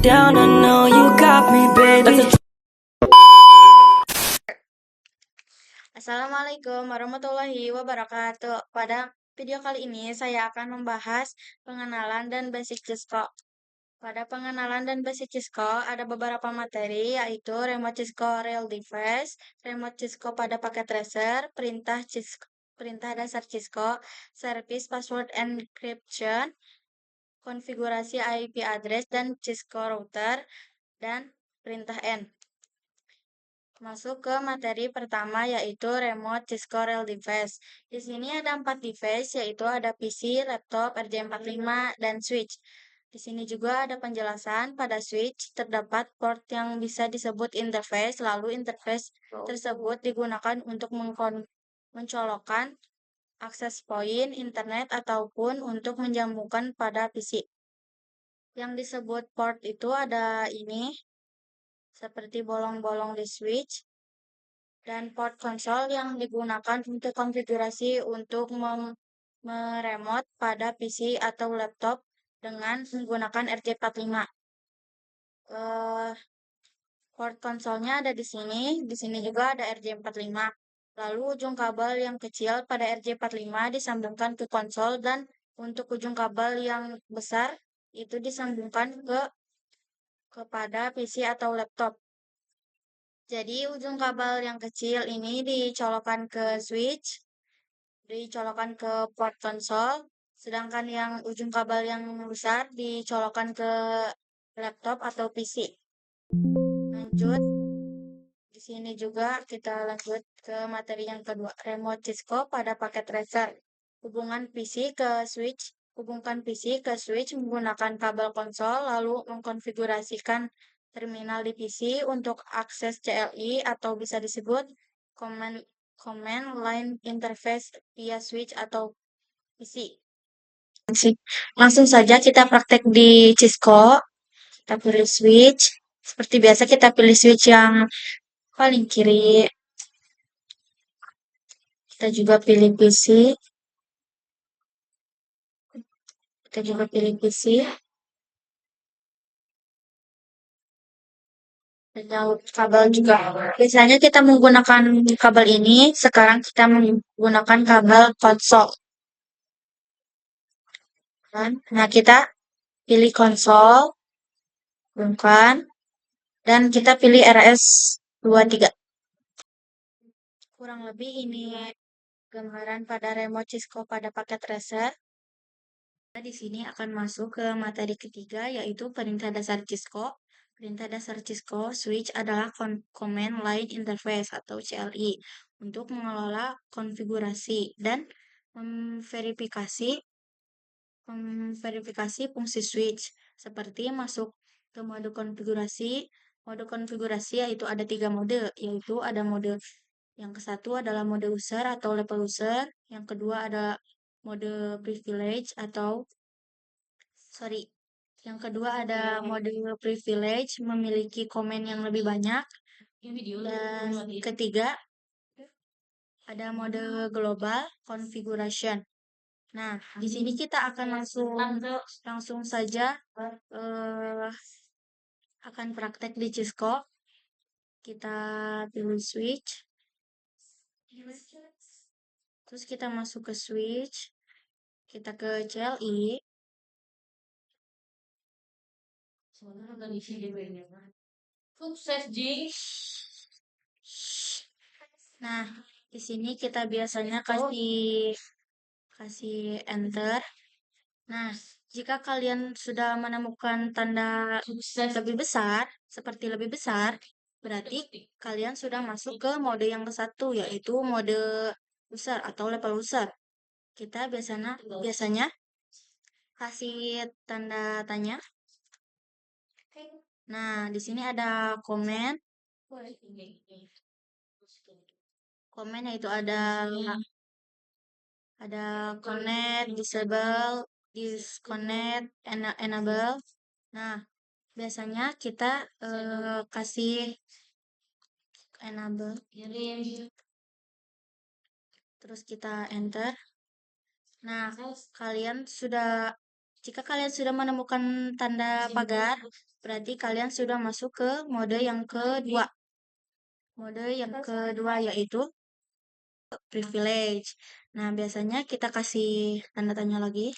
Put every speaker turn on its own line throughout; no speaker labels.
down, I know you got me, baby.
Assalamualaikum warahmatullahi wabarakatuh. Pada video kali ini saya akan membahas pengenalan dan basic Cisco. Pada pengenalan dan basic Cisco ada beberapa materi yaitu remote Cisco real device, remote Cisco pada paket tracer, perintah Cisco, perintah dasar Cisco, service password encryption, konfigurasi IP address dan Cisco router, dan perintah N. Masuk ke materi pertama yaitu remote Cisco real device. Di sini ada 4 device yaitu ada PC, laptop, RJ45, dan switch. Di sini juga ada penjelasan pada switch terdapat port yang bisa disebut interface, lalu interface tersebut digunakan untuk mencolokkan akses point internet ataupun untuk menjambungkan pada PC. Yang disebut port itu ada ini seperti bolong-bolong di switch, dan port konsol yang digunakan untuk konfigurasi untuk meremote pada PC atau laptop dengan menggunakan RJ45. Port konsolnya ada di sini. Di sini juga ada RJ45. Lalu ujung kabel yang kecil pada RJ45 disambungkan ke konsol, dan untuk ujung kabel yang besar itu disambungkan kepada PC atau laptop. Jadi ujung kabel yang kecil ini dicolokkan ke switch, dicolokkan ke port konsol, sedangkan yang ujung kabel yang besar dicolokkan ke laptop atau PC. Lanjut, di sini juga kita lanjut ke materi yang kedua, remote Cisco pada paket tracer. Hubungan PC ke switch, hubungkan PC ke switch menggunakan kabel konsol, lalu mengkonfigurasikan terminal di PC untuk akses CLI atau bisa disebut command line interface via switch atau PC. Langsung saja kita praktek di Cisco. Kita pilih switch. Seperti biasa kita pilih switch yang paling kiri. Kita juga pilih PC. Kita juga pilih PC. Dan kabel juga. Biasanya kita menggunakan kabel ini, sekarang kita menggunakan kabel konsol. Nah, kita pilih konsol, bukan, dan kita pilih RS23. Kurang lebih ini gambaran pada remote Cisco pada paket tracer. Di sini akan masuk ke materi ketiga yaitu perintah dasar Cisco. Perintah dasar Cisco switch adalah command line interface atau CLI untuk mengelola konfigurasi dan memverifikasi fungsi switch seperti masuk ke mode konfigurasi. Mode konfigurasi yaitu ada 3 mode, yaitu ada mode yang ke-1 adalah mode user atau level user, yang kedua ada mode privilege yang kedua ada mode privilege memiliki komen yang lebih banyak, dan ketiga ada mode global configuration. Nah, di sini kita akan langsung saja akan praktek di Cisco. Kita pilih switch. Terus kita masuk ke switch. Kita ke CLI.
Sukses, Ji.
Nah, di sini kita biasanya kasih enter. Nah, jika kalian sudah menemukan tanda lebih besar, seperti lebih besar, berarti kalian sudah masuk ke mode yang ke-1, yaitu mode user atau level user. Kita biasanya kasih tanda tanya. Nah, di sini ada komen. Komen yaitu ada connect, disable, disconnect, enable. Nah, biasanya kita kasih enable. Terus kita enter. Nah, kalian sudah Jika kalian sudah menemukan tanda pagar, berarti kalian sudah masuk ke mode yang kedua. Mode yang kedua yaitu privilege. Nah, biasanya kita kasih tanda tanya lagi.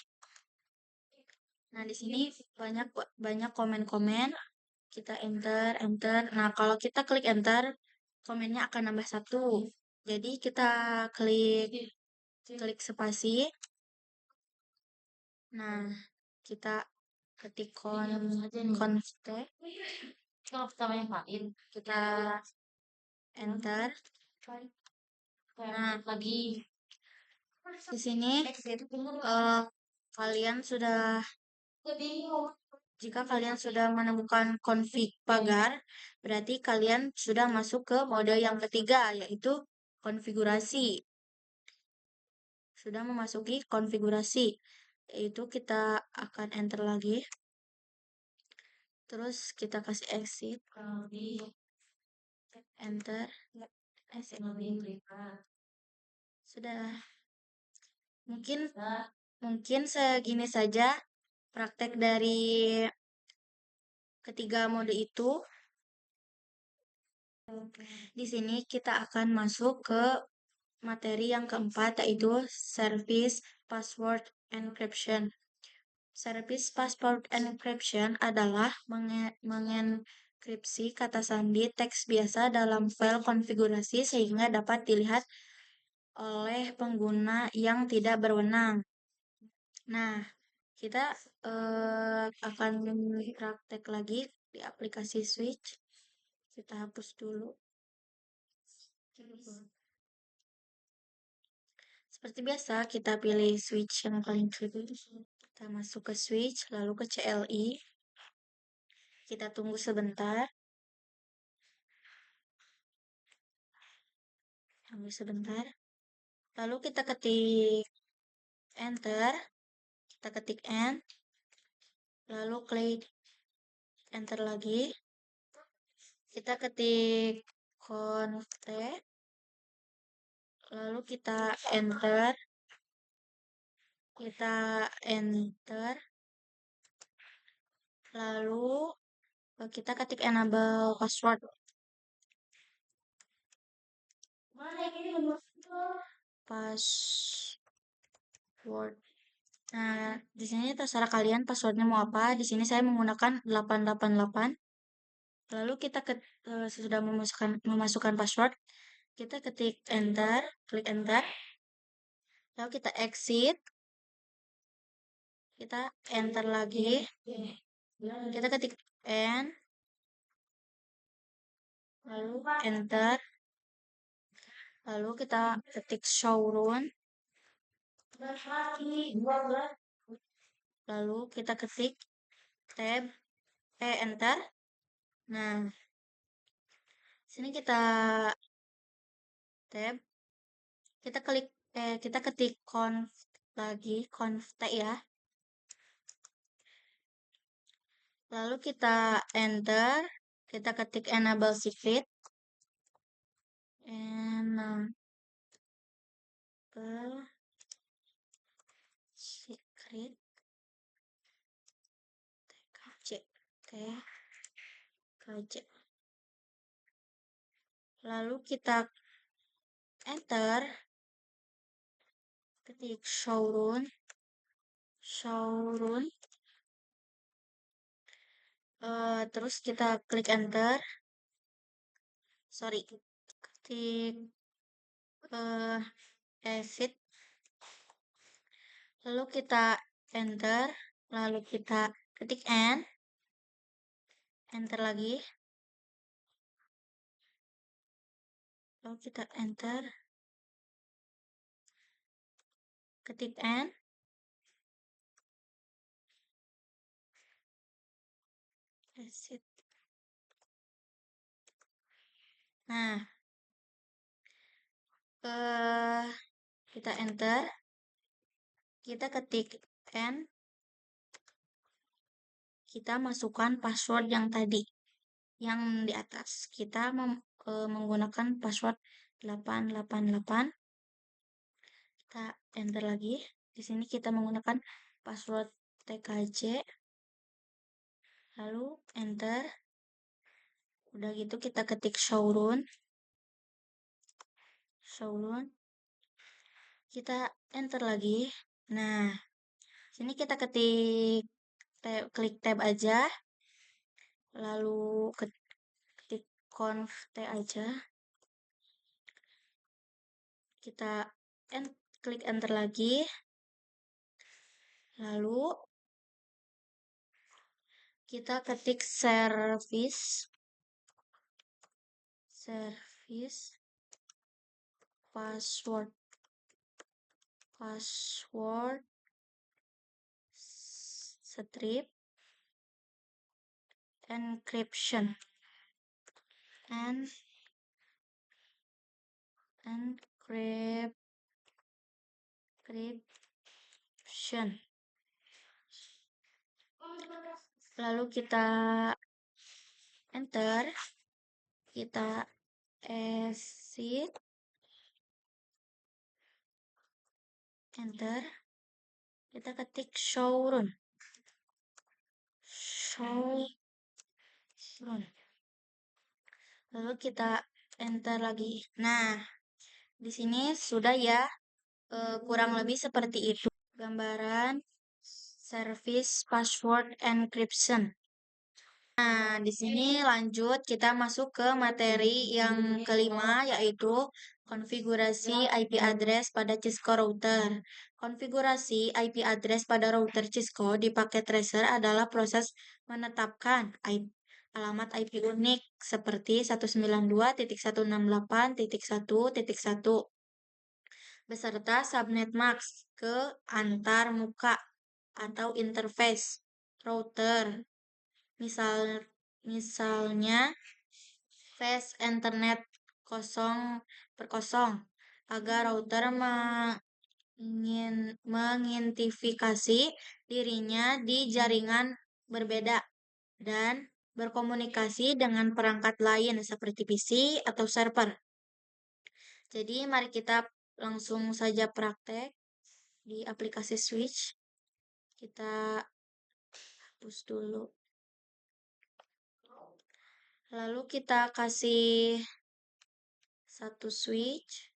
Nah, di sini banyak komen-komen. Kita enter. Nah, kalau kita klik enter, komennya akan nambah satu. Jadi kita klik spasi. Nah, kita ketik const.
Kalau pertama yang lain.
Kita enter. Nah,
Lagi.
di sini kalian sudah jika kalian sudah menemukan config pagar, berarti kalian sudah masuk ke mode yang ketiga, yaitu konfigurasi. Sudah memasuki konfigurasi, yaitu kita akan enter lagi. Terus kita kasih exit, enter, exit. Sudah. Mungkin segini saja praktek dari ketiga mode itu. Di sini kita akan masuk ke materi yang keempat, yaitu service password encryption. Service password encryption adalah mengenkripsi kata sandi teks biasa dalam file konfigurasi sehingga dapat dilihat oleh pengguna yang tidak berwenang. Nah, kita akan praktek lagi di aplikasi Switch. Kita hapus dulu. Seperti biasa, kita pilih switch yang paling kiri. Kita masuk ke switch, lalu ke CLI. Kita tunggu sebentar. Tunggu sebentar. Lalu kita ketik enter. Kita ketik N. Lalu klik enter lagi. Kita ketik const. Lalu kita enter. Lalu kita ketik enable password. Password. Nah, di sini terserah kalian passwordnya mau apa. Di sini saya menggunakan 888. Lalu kita sudah memasukkan password. Kita ketik enter, klik enter. Lalu kita exit. Kita enter lagi. Kita ketik N. Lalu enter. Lalu kita ketik showroom. Lalu kita ketik tab, enter. Nah, sini kita tab, kita ketik conf lagi, const ya. Lalu kita enter, kita ketik enable secret. Enable secret. TKJ. Lalu kita enter, ketik showroom. Terus kita klik enter. Ketik exit. Lalu kita enter. Lalu kita ketik N. Enter lagi. Lalu kita enter. Ketik N. Exit. Nah, kita enter. Kita ketik N. Kita masukkan password yang tadi, yang di atas. Kita menggunakan password 888. Kita enter lagi. Di sini kita menggunakan password tkj, lalu enter. Udah gitu kita ketik showrun, kita enter lagi. Nah, sini kita klik tab aja, lalu ketik conf t aja, kita klik enter lagi, lalu kita ketik service password strip encryption lalu kita enter, kita exit, enter, kita ketik showrun, lalu kita enter lagi. Nah, di sini sudah ya, kurang lebih seperti itu gambaran service password encryption. Nah, di sini lanjut kita masuk ke materi yang kelima, yaitu konfigurasi IP address pada Cisco router. Konfigurasi IP address pada router Cisco di paket tracer adalah proses menetapkan alamat IP unik seperti 192.168.1.1 beserta subnet mask ke antar muka atau interface router. Misalnya face internet 0/0 agar router mengidentifikasi dirinya di jaringan berbeda dan berkomunikasi dengan perangkat lain seperti PC atau server. Jadi mari kita langsung saja praktek di aplikasi Switch. Kita hapus dulu. Lalu kita kasih satu switch.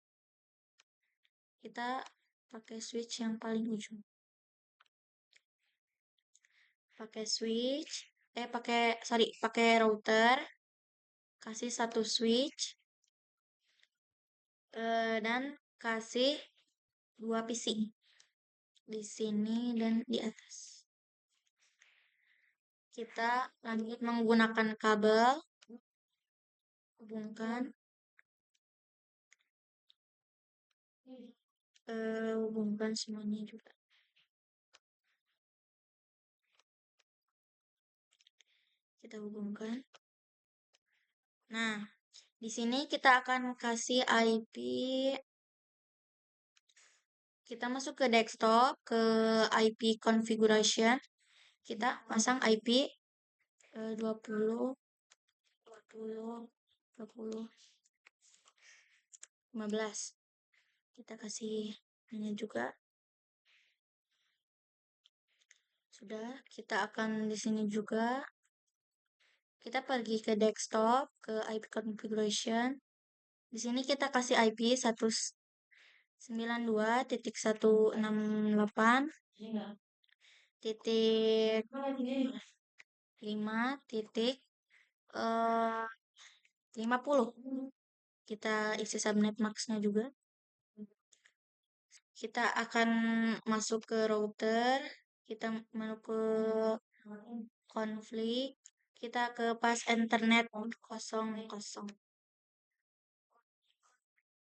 Kita pakai switch yang paling ujung. Pakai router. Kasih satu switch. Dan kasih 2 PC. Di sini dan di atas. Kita lanjut menggunakan kabel. Hubungkan semuanya juga. Kita hubungkan. Nah, di sini kita akan kasih IP. Kita masuk ke desktop, ke IP configuration. Kita pasang IP 20.20.20.15. Kita kasih ini juga. Sudah, kita akan di sini juga. Kita pergi ke desktop, ke IP configuration. Di sini kita kasih IP 192.168.5.50. Kita isi subnet max-nya juga. Kita akan masuk ke router. Kita masuk ke konflik. Kita ke pas internet 00.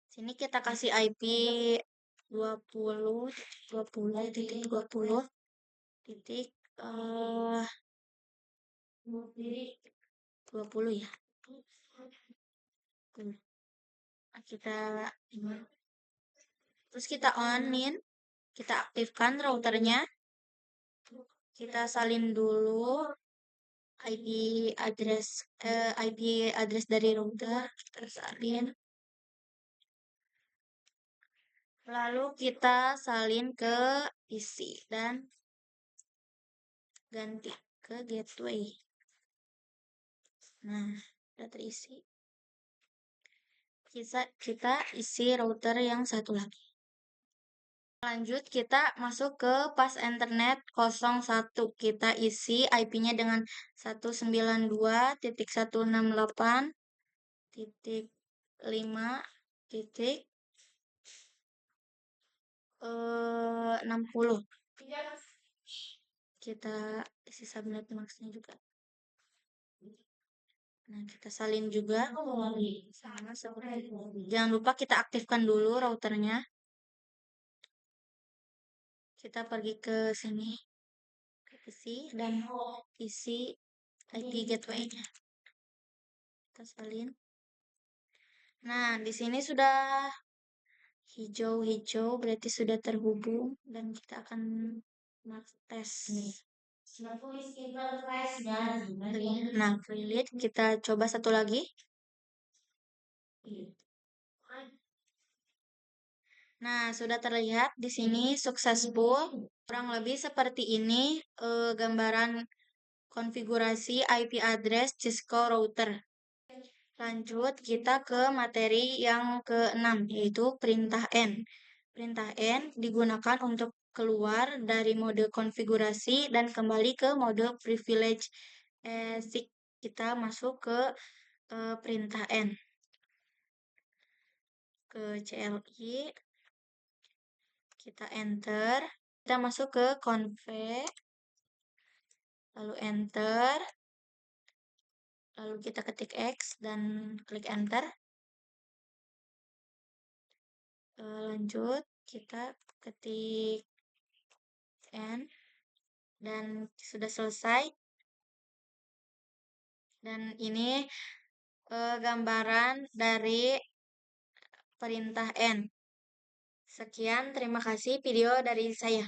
Sini kita kasih IP 20 ya. Terus kita onin, kita aktifkan routernya. Kita salin dulu IP address dari router, kita salin. Lalu kita salin ke PC dan ganti ke gateway. Nah, udah terisi. Kita isi router yang satu lagi. Lanjut, kita masuk ke pas internet 01. Kita isi IP-nya dengan 192.168.5.60. Kita isi subnet max-nya juga. Nah, kita salin juga. Sama seperti ini. Jangan lupa kita aktifkan dulu routernya. Kita pergi ke sini, isi dan isi IP gateway-nya. Kita salin. Nah, di sini sudah hijau-hijau, berarti sudah terhubung dan kita akan tes. Nah, relate. Kita coba satu lagi. Nah, sudah terlihat di sini successful. Kurang lebih seperti ini gambaran konfigurasi IP address Cisco router. Lanjut, kita ke materi yang ke-6, yaitu perintah N. Perintah N digunakan untuk keluar dari mode konfigurasi dan kembali ke mode privilege. Kita masuk ke perintah N. Ke CLI. Kita enter. Kita masuk ke config. Lalu enter. Lalu kita ketik X dan klik enter. Lanjut, kita ketik N dan sudah selesai. Dan ini gambaran dari perintah N. Sekian, terima kasih video dari saya.